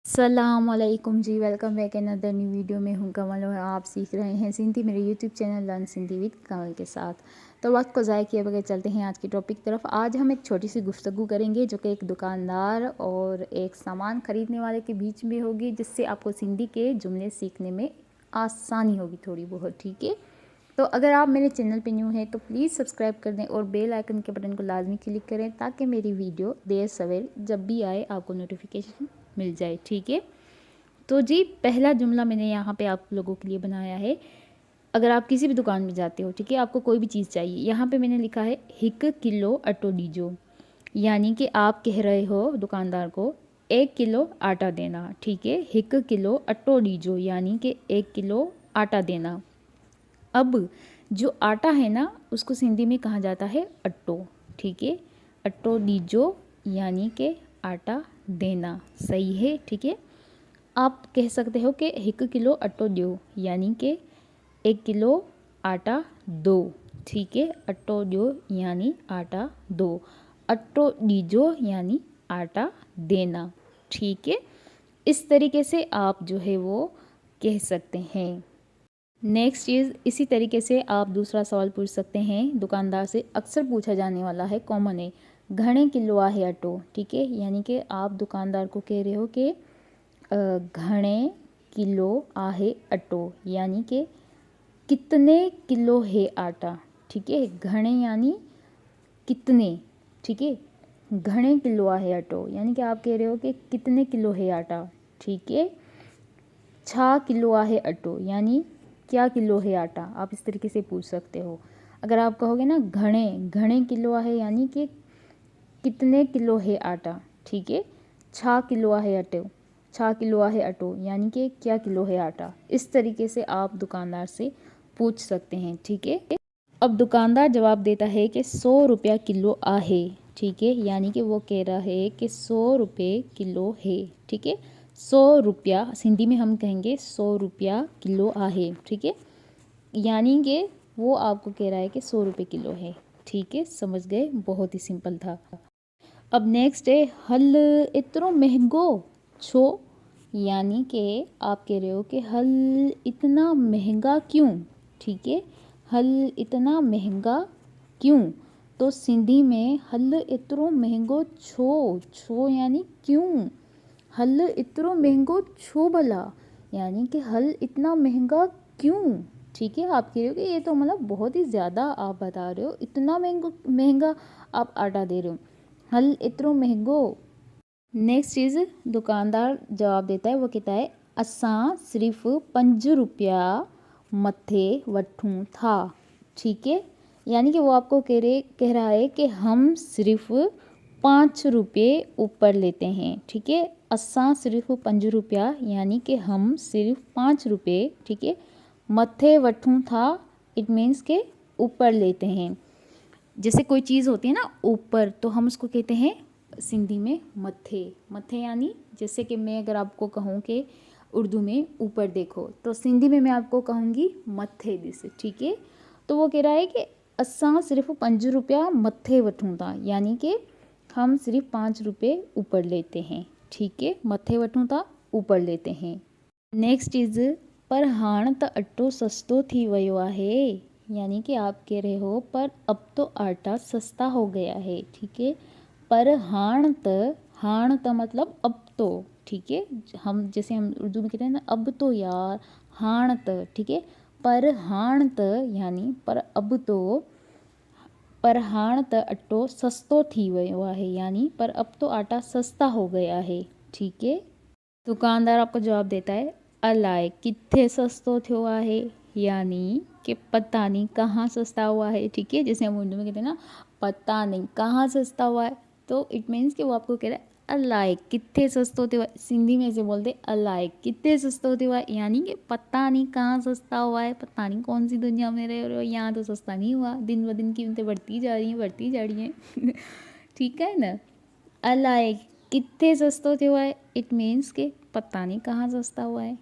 अस्सलामुअलैकुम जी, welcome back another new video में हूँ कमल और आप सीख रहे हैं सिंधी मेरे YouTube channel learn Sindhi with Kamal के साथ। तो वक्त को ज़ाय किए बगैर चलते हैं आज की टॉपिक तरफ। आज हम एक छोटी सी गुफ्तगू करेंगे जो कि एक दुकानदार और एक सामान ख़रीदने वाले के बीच में होगी, जिससे आपको सिंधी के जुमले सीखने में आसानी होगी थोड़ी बहुत। ठीक है, तो अगर आप मेरे चैनल पे न्यू हैं तो प्लीज़ सब्सक्राइब कर दें और बेल आइकन के बटन को लाजमी क्लिक करें ताकि मेरी वीडियो देर सवेर जब भी आए आपको नोटिफिकेशन मिल जाए। ठीक है, तो जी पहला जुमला मैंने यहाँ पे आप लोगों के लिए बनाया है। अगर आप किसी भी दुकान में जाते हो, ठीक है, आपको कोई भी चीज़ चाहिए, यहाँ पे मैंने लिखा है 1 किलो अटो डीजो, यानी कि आप कह रहे हो दुकानदार को 1 किलो आटा देना। ठीक है, 1 किलो अटो डीजो यानी कि 1 किलो आटा देना। अब जो आटा है ना उसको सिंधी में कहा जाता है अट्टो। ठीक है, अट्टो डीजो यानी कि आटा देना। सही है, ठीक है। आप कह सकते हो कि 1 किलो अट्टो दो यानी कि 1 किलो आटा दो। ठीक है, अट्टो दो यानी आटा दो, अट्टो डीजो यानी आटा देना। ठीक है, इस तरीके से आप जो है वो कह सकते हैं। नेक्स्ट चीज़, इसी तरीके से आप दूसरा सवाल पूछ सकते हैं दुकानदार से। अक्सर पूछा जाने वाला है, कॉमन है, घणे किलो आहे अटो। ठीक है, यानी कि आप दुकानदार को कह रहे हो कि घणे किलो आहे अटो, यानी कि कितने किलो है आटा। ठीक है, घणे यानी कितने। ठीक है, घणे किलो आहे अटो यानी कि आप कह रहे हो कि कितने किलो है आटा। ठीक है, छा किलो आहे अटो यानी क्या किलो है आटा, आप इस तरीके से पूछ सकते हो। अगर आप कहोगे ना घणे घणे किलो आहे यानी कि कितने किलो है आटा। ठीक है, छा किलो आहे अटो, छा किलो आहे अटो यानी कि क्या किलो है आटा। इस तरीके से आप दुकानदार से पूछ सकते हैं। ठीक है, अब दुकानदार जवाब देता है कि 100 रुपया किलो आहे। ठीक है, यानी कि वो कह रहा है कि 100 रुपये किलो है। ठीक है, 100 रुपया हिंदी में हम कहेंगे 100 रुपया किलो आहे। ठीक है, यानी कि वो आपको कह रहा है कि 100 रुपये किलो है। ठीक है, समझ गए, बहुत ही सिंपल था। अब नेक्स्ट है हल इतनो महंगो छो, यानी कि आप कह रहे हो कि हल इतना महंगा क्यों। ठीक है, हल इतना महंगा क्यों, तो सिंधी में हल इतनो महंगो छो, छो यानी क्यों, हल इतनो महंगो छो भला, यानी कि हल इतना महंगा क्यों। ठीक है, आप कह रहे हो कि ये तो मतलब बहुत ही ज़्यादा आप बता रहे हो, इतना महंगा महंगा आप आटा दे रहे हो, हल इतनो महंगो। नेक्स्ट चीज़, दुकानदार जवाब देता है, वो कहता है असां सिर्फ 5 रुपया मथे वठूं था। ठीक है, यानी कि वो आपको कह रहा है कि हम सिर्फ 5 रुपये ऊपर लेते हैं। ठीक है, असां सिर्फ 5 रुपया यानी कि हम सिर्फ 5 रुपये, ठीक है, मथे वठूं था, इट मीन्स के ऊपर लेते हैं। जैसे कोई चीज़ होती है ना ऊपर, तो हम उसको कहते हैं सिंधी में मथे। मथे यानी जैसे कि मैं अगर आपको कहूँ कि उर्दू में ऊपर देखो, तो सिंधी में मैं आपको कहूँगी मथे दिस। ठीक है, तो वो कह रहा है कि असां सिर्फ 5 रुपया मथे वठूं था, यानी कि हम सिर्फ 5 रुपये ऊपर लेते हैं। ठीक है, मथे वठूं था, ऊपर लेते हैं। नेक्स्ट चीज़, पर हाण त अटो सस्तो थी वियो आहे, यानी कि आप कह रहे हो पर अब तो आटा सस्ता हो गया है। ठीक है, पर हाण त मतलब अब तो। ठीक है, हम जैसे हम उर्दू में कहते हैं ना अब तो यार, हाण त। ठीक है, पर हाण त यानी पर अब तो, पर हाण त अटो सस्तो थी वियो आहे, यानी पर अब तो आटा सस्ता हो गया है। ठीक है, दुकानदार आपको जवाब देता है अलाए किथे सस्तो थियो आहे, यानी कि पता नहीं कहाँ सस्ता हुआ है। ठीक है, जैसे हम उर्दू में कहते हैं ना पता नहीं कहाँ सस्ता हुआ है, तो इट मीन्स कि वो आपको कह रहा है अलाए किथे सस्तो थियो आहे। सिंधी में ऐसे बोलते अलाए किथे सस्तो थियो आहे, यानी कि पता नहीं कहाँ सस्ता हुआ है, पता नहीं कौन सी दुनिया में रह रहे हो, यहाँ तो सस्ता नहीं हुआ, दिन ब दिन कीमतें बढ़ती जा रही हैं, बढ़ती जा रही हैं। ठीक है ना, अलाए किथे सस्तो थियो आहे, इट मीन्स के पता नहीं कहाँ सस्ता हुआ है।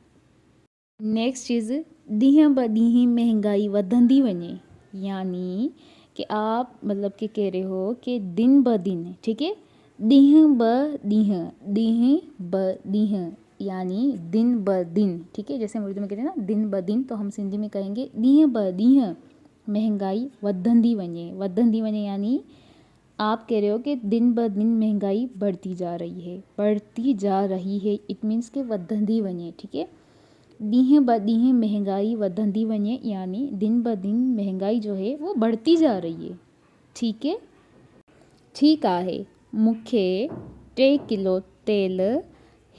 नेक्स्ट चीज़, ॾींहं ब ॾींहं महंगाई वधंदी वञे, यानी कि आप मतलब कि कह रहे हो कि दिन ब दिन। ठीक है, ॾींहं ब ॾींहं, ॾींहं ब ॾींहं, यानी दिन ब दिन, ठीक है। जैसे हम उर्दू में कहते हैं ना दिन ब दिन, तो हम सिंधी में कहेंगे ॾींहं ब ॾींहं महंगाई वधंदी वञे यानी आप कह रहे हो कि दिन ब दिन महंगाई बढ़ती जा रही है। इट मीन्स कि वधंदी वञे, ठीक है। ॾींहं ब ॾींहं महंगाई वधंदी वञे यानी दिन ब दिन महंगाई जो है वो बढ़ती जा रही है, ठीक है। ठीकु आहे, मूंखे 3 किलो तेल,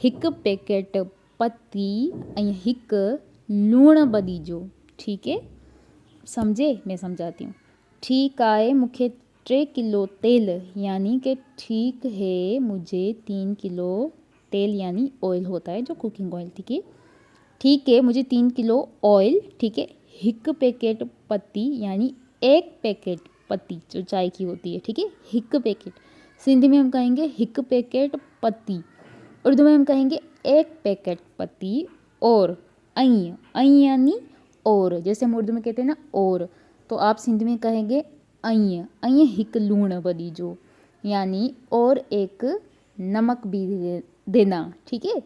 1 पैकेट पती ऐं 1 लूण ब ॾिजो, ठीक है। समझे? मैं समझाती हूँ। ठीक है, मुझे 3 किलो तेल यानी कि ठीक है मुझे 3 किलो तेल यानी ऑयल होता है जो कुकिंग ऑयल, ठीक है। ठीक है मुझे 3 किलो ऑयल, ठीक है। 1 पैकेट पत्ती यानी 1 पैकेट पत्ती जो चाय की होती है, ठीक है। 1 पैकेट, सिंधी में हम कहेंगे 1 पैकेट पत्ती, उर्दू में हम कहेंगे 1 पैकेट पत्ती। और ऐं यानी और, जैसे हम उर्दू में कहते हैं ना और, तो आप सिंधी में कहेंगे ऐं 1 लूण ब ॾिजो यानी और 1 नमक भी देना, ठीक है।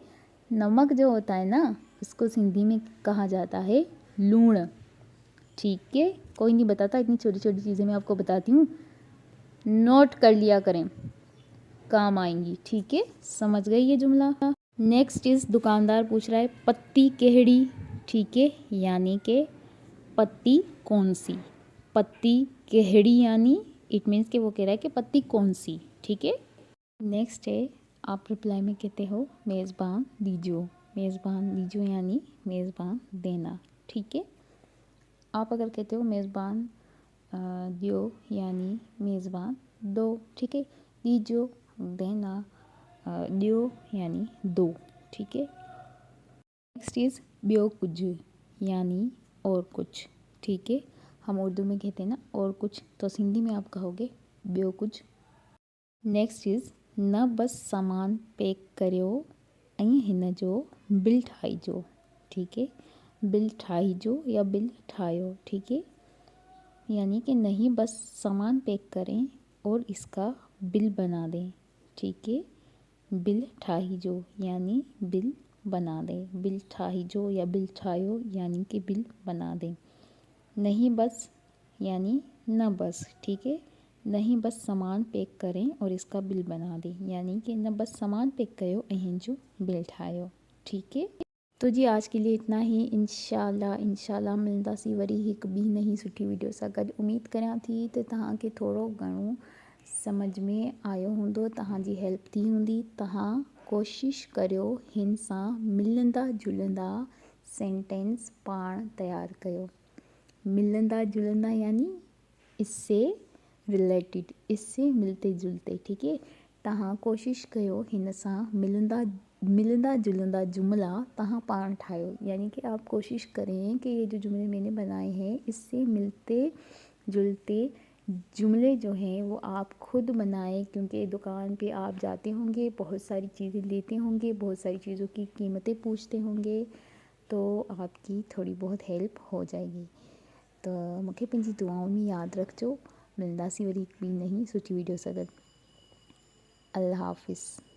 नमक जो होता है ना इसको सिंधी में कहा जाता है लूण, ठीक है। कोई नहीं बताता, इतनी छोटी छोटी चीज़ें मैं आपको बताती हूँ, नोट कर लिया करें, काम आएंगी, ठीक है। समझ गई ये जुमला। नेक्स्ट इस दुकानदार पूछ रहा है पत्ती केहड़ी, ठीक है, यानी कि पत्ती कौन सी, पत्ती केहड़ी यानी इट मीन्स कि वो कह रहा है कि पत्ती कौन सी, ठीक है। नेक्स्ट है आप रिप्लाई में कहते हो मेज़बान दीजो, मेज़बान दीजो यानी मेज़बान देना, ठीक है। आप अगर कहते हो मेज़बान दियो यानी मेज़बान दो, ठीक है। दीजो देना, दियो यानी दो, ठीक है। नेक्स्ट इज़ ॿियो कुझु यानी और कुछ, ठीक है। हम उर्दू में कहते हैं ना और कुछ, तो सिंधी में आप कहोगे ॿियो कुझु। नेक्स्ट इज़ न बस सामान पैक करियो ऐं हिन जो बिल ठाहिजो, ठीक है। बिल ठाहिजो या बिल ठाहियो, ठीक है, यानी कि नहीं बस सामान पैक करें और इसका बिल बना दें, ठीक है। बिल ठाहिजो यानी बिल बना दें, बिल ठाहिजो या बिल ठाहियो यानी कि बिल बना दें। नहीं बस यानी न बस, ठीक है। नहीं बस सामान पैक करें और इसका बिल बना दें यानी कि न बस सामान पैक कयो ऐं हिन जो बिल ठाहियो, ठीक है। तो जी आज के लिए इतना ही। इंशाल्लाह मिलंदासीं वरी हिकु ॿी नई सुठी वीडियो सां गॾु। उमेद करियां थी त तव्हांखे थोरो घणो समझ में आयो हूंदो, तव्हांजी हेल्प थी हूंदी। तव्हां कोशिशि करियो हिन सां मिलंदा जुलंदा सेंटेंस पाण तयारु कयो। मिलंदा जुलंदा यानी इससे रिलेटेड, इससे मिलते जुलते, ठीक है। तव्हां कोशिशि कयो हिन सां मिलंदा जुलंदा जुमला तव्हां पाण ठाहियो, यानी कि आप कोशिश करें कि ये जो जुमले मैंने बनाए हैं इससे मिलते जुलते जुमले जो हैं वो आप खुद बनाएं, क्योंकि दुकान पे आप जाते होंगे, बहुत सारी चीज़ें लेते होंगे, बहुत सारी चीज़ों की कीमतें पूछते होंगे, तो आपकी थोड़ी बहुत हेल्प हो जाएगी। तो मूंखे पंहिंजी दुआउनि में यादि रखिजो। मिलंदासीं वरी हिकु ॿी नई सुठी वीडियो सां गॾु। अल्लाह हाफ़िज़।